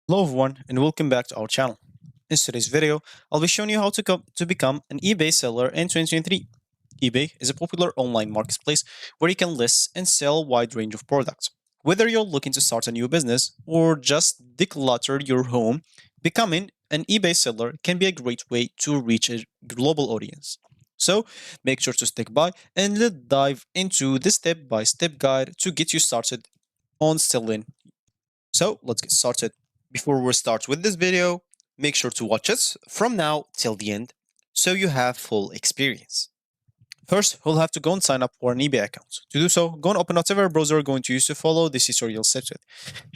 Hello everyone and welcome back to our channel. In today's video, I'll be showing you how to become an eBay seller in 2023. eBay is a popular online marketplace where you can list and sell a wide range of products. Whether you're looking to start a new business or just declutter your home, becoming an eBay seller can be a great way to reach a global audience. So make sure to stick by and let's dive into this step-by-step guide to get you started on selling. So let's get started. Before we start with this video, make sure to watch it from now till the end so you have full experience. First, you'll have to go and sign up for an eBay account. To do so, go and open whatever browser you're going to use to follow this tutorial steps with.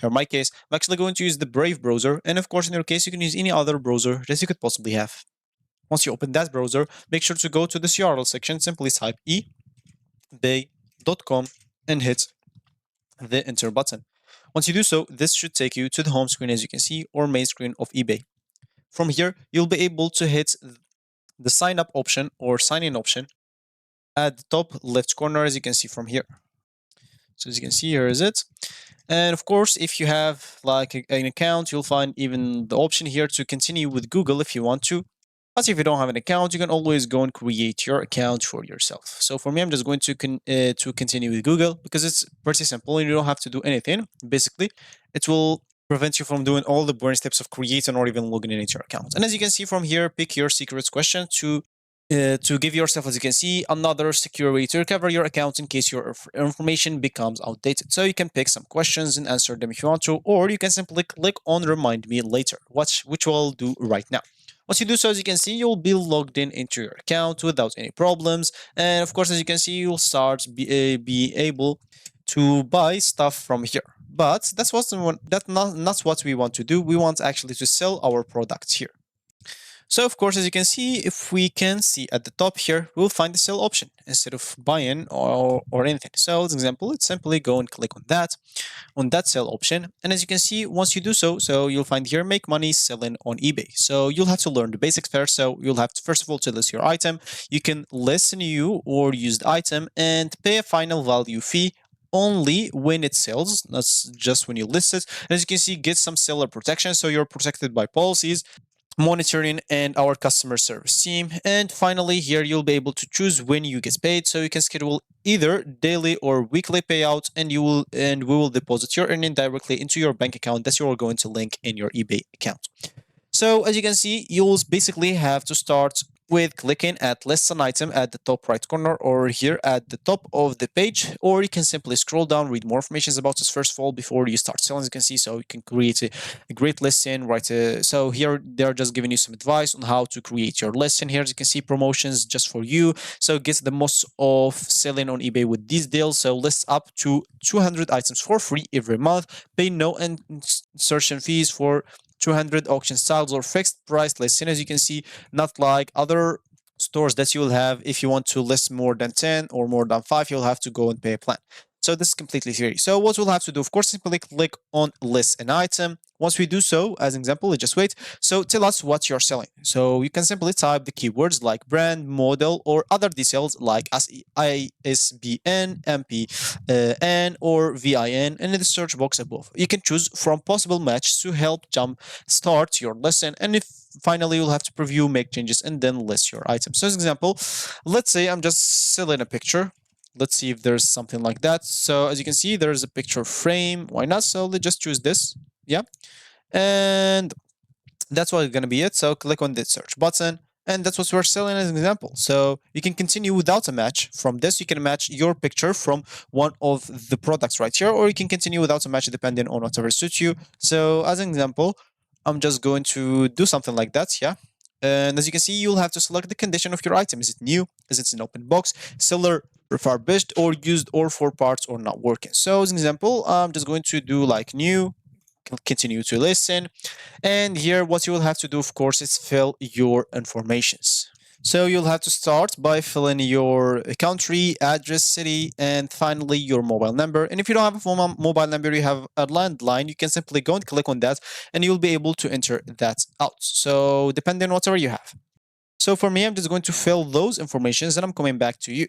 Here in my case, I'm actually going to use the Brave browser, and of course in your case you can use any other browser that you could possibly have. Once you open that browser, make sure to go to this URL section, simply type ebay.com and hit the enter button. Once you do so, this should take you to the home screen as you can see or main screen of eBay. From here, you'll be able to hit the sign up option or sign in option at the top left corner as you can see from here. So as you can see, here is it. And of course, if you have like an account, you'll find even the option here to continue with Google if you want to. But if you don't have an account, you can always go and create your account for yourself. So for me, I'm just going to continue with Google because it's pretty simple and you don't have to do anything. Basically, it will prevent you from doing all the boring steps of creating or even logging into your account. And as you can see from here, pick your secrets question to give yourself, as you can see, another secure way to recover your account in case your information becomes outdated. So you can pick some questions and answer them if you want to, or you can simply click on remind me later, which we'll do right now. Once you do so, as you can see, you'll be logged in into your account without any problems. And of course, as you can see, you'll start be able to buy stuff from here. But that's not what we want to do. We want actually to sell our products here. So of course, as you can see, if we can see at the top here, we'll find the sell option instead of buying or anything. So as an example, let's simply go and click on that sell option. And as you can see, once you do so, you'll find here, make money selling on eBay. So you'll have to learn the basics first. So you'll have to, first of all, to list your item. You can list a new or used item and pay a final value fee only when it sells. That's just when you list it. And as you can see, get some seller protection. So you're protected by policies, monitoring, and our customer service team. And finally, here you'll be able to choose when you get paid. So you can schedule either daily or weekly payout, and we will deposit your earning directly into your bank account that you are going to link in your eBay account. So as you can see, you'll basically have to start with clicking at list an item at the top right corner or here at the top of the page, or you can simply scroll down, read more information about this first of all before you start selling, as you can see. So you can create a great listing, right? So here they're just giving you some advice on how to create your listing. Here, as you can see, promotions just for you. So get the most of selling on eBay with these deals. So list up to 200 items for free every month. Pay no insertion fees for 200 auction styles or fixed price listing. As you can see, not like other stores that you will have. If you want to list more than 10 or more than 5, you'll have to go and pay a plan. So this is completely free. So what we'll have to do, of course, simply click on list an item. Once we do so, as an example, let's just wait. So tell us what you're selling. So you can simply type the keywords like brand, model, or other details like ISBN, MPN, or VIN in the search box above. You can choose from possible match to help jump start your lesson. And if finally you'll have to preview, make changes, and then list your items. So as an example, let's say I'm just selling a picture. Let's see if there's something like that. So as you can see, there's a picture frame. Why not? So let's just choose this. Yeah. And that's what it's going to be it. So click on the search button. And that's what we're selling as an example. So you can continue without a match. From this, you can match your picture from one of the products right here, or you can continue without a match depending on whatever suits you. So as an example, I'm just going to do something like that. Yeah. And as you can see, you'll have to select the condition of your item. Is it new? Is it an open box? Seller refurbished or used or for parts or not working? So as an example, I'm just going to do like new, continue to listen. And here what you will have to do, of course, is fill your informations. So you'll have to start by filling your country, address, city, and finally your mobile number. And if you don't have a mobile number, you have a landline, you can simply go and click on that and you'll be able to enter that out. So depending on whatever you have. So for me, I'm just going to fill those informations and I'm coming back to you.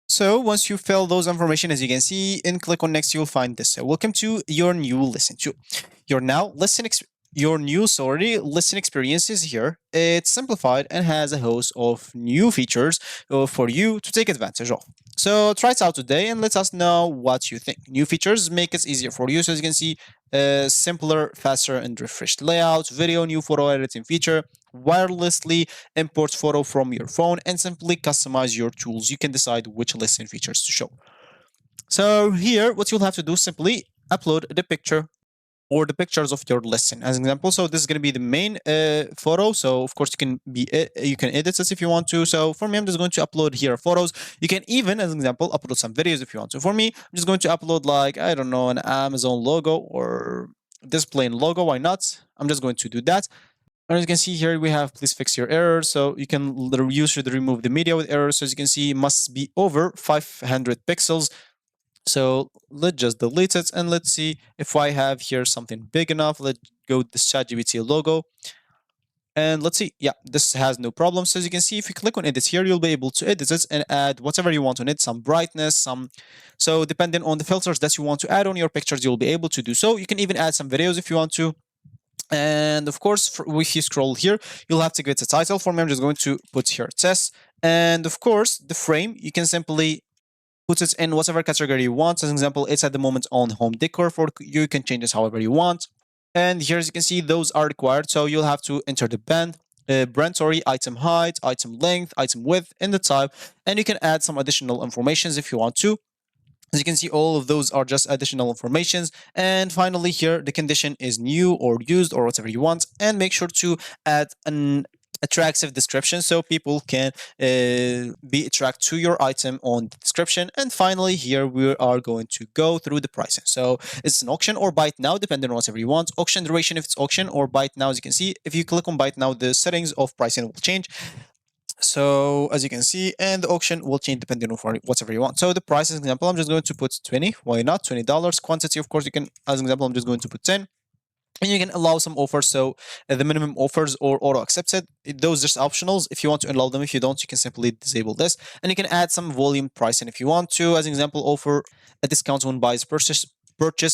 So once you fill those information, as you can see, and click on next, you'll find this. So welcome to your new lesson 2. Your now lesson your new listen experiences here. It's simplified and has a host of new features for you to take advantage of. So try it out today and let us know what you think. New features make it easier for you. So as you can see, simpler, faster, and refreshed layout, video, new photo editing feature, wirelessly imports photo from your phone, and simply customize your tools. You can decide which listen features to show. So here, what you'll have to do, simply upload the picture or the pictures of your lesson as an example. So this is going to be the main photo. So of course you can edit this if you want to. So for me, I'm just going to upload here photos. You can even, as an example, upload some videos if you want to. For me, I'm just going to upload, like, I don't know, an Amazon logo or this plain logo. Why not? I'm just going to do that. And as you can see here, we have please fix your errors. So you can should remove the media with errors. So as you can see, it must be over 500 pixels. So let's just delete it and let's see if I have here something big enough. Let's go with this ChatGPT logo. And let's see, yeah, this has no problem. So as you can see, if you click on edit here, you'll be able to edit it and add whatever you want on it, some brightness, so depending on the filters that you want to add on your pictures, you'll be able to do so. You can even add some videos if you want to. And of course, if you scroll here, you'll have to get a title. For me, I'm just going to put here test. And of course, the frame, you can simply put it in whatever category you want. As an example, it's at the moment on home decor. For you can change this however you want. And here, as you can see, those are required. So you'll have to enter the brand, item height, item length, item width, and the type. And you can add some additional informations if you want to. As you can see, all of those are just additional informations. And finally here, the condition is new or used or whatever you want. And make sure to add an attractive description so people can be attracted to your item on the description. And finally here, we are going to go through the pricing. So it's an auction or buy it now, depending on whatever you want. Auction duration if it's auction, or buy it now. As you can see, if you click on buy it now, the settings of pricing will change. So as you can see, and the auction will change depending on whatever you want. So the price, as an example, I'm just going to put 20. Why not? $20. Quantity, of course, you can, as an example, I'm just going to put 10. And you can allow some offers. So the minimum offers or auto accepted, those just optionals. If you want to allow them, if you don't, you can simply disable this. And you can add some volume pricing if you want to. As an example, offer a discount when buys purchase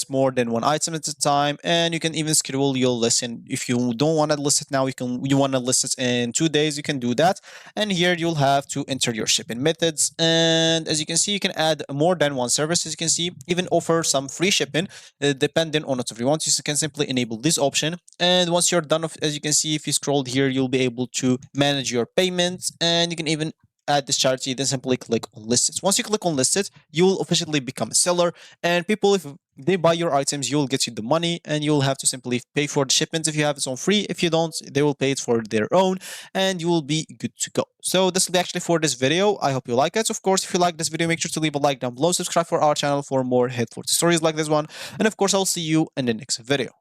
more than one item at a time. And you can even schedule your listen. If you don't want to list it now, you want to list it in 2 days, you can do that. And here you'll have to enter your shipping methods. And as you can see, you can add more than one service. As you can see, even offer some free shipping depending on whatever you want. You can simply enable this option. And once you're done, as you can see, if you scroll here, you'll be able to manage your payments, and you can even add this charity, then simply click on list it. Once you click on list it, you'll officially become a seller, and people, if they buy your items, you'll get you the money, and you'll have to simply pay for the shipment if you have it on free. If you don't, they will pay it for their own, and you will be good to go. So this will be actually for this video. I hope you like it. Of course, if you like this video, make sure to leave a like down below, subscribe for our channel for more helpful stories like this one, and of course, I'll see you in the next video.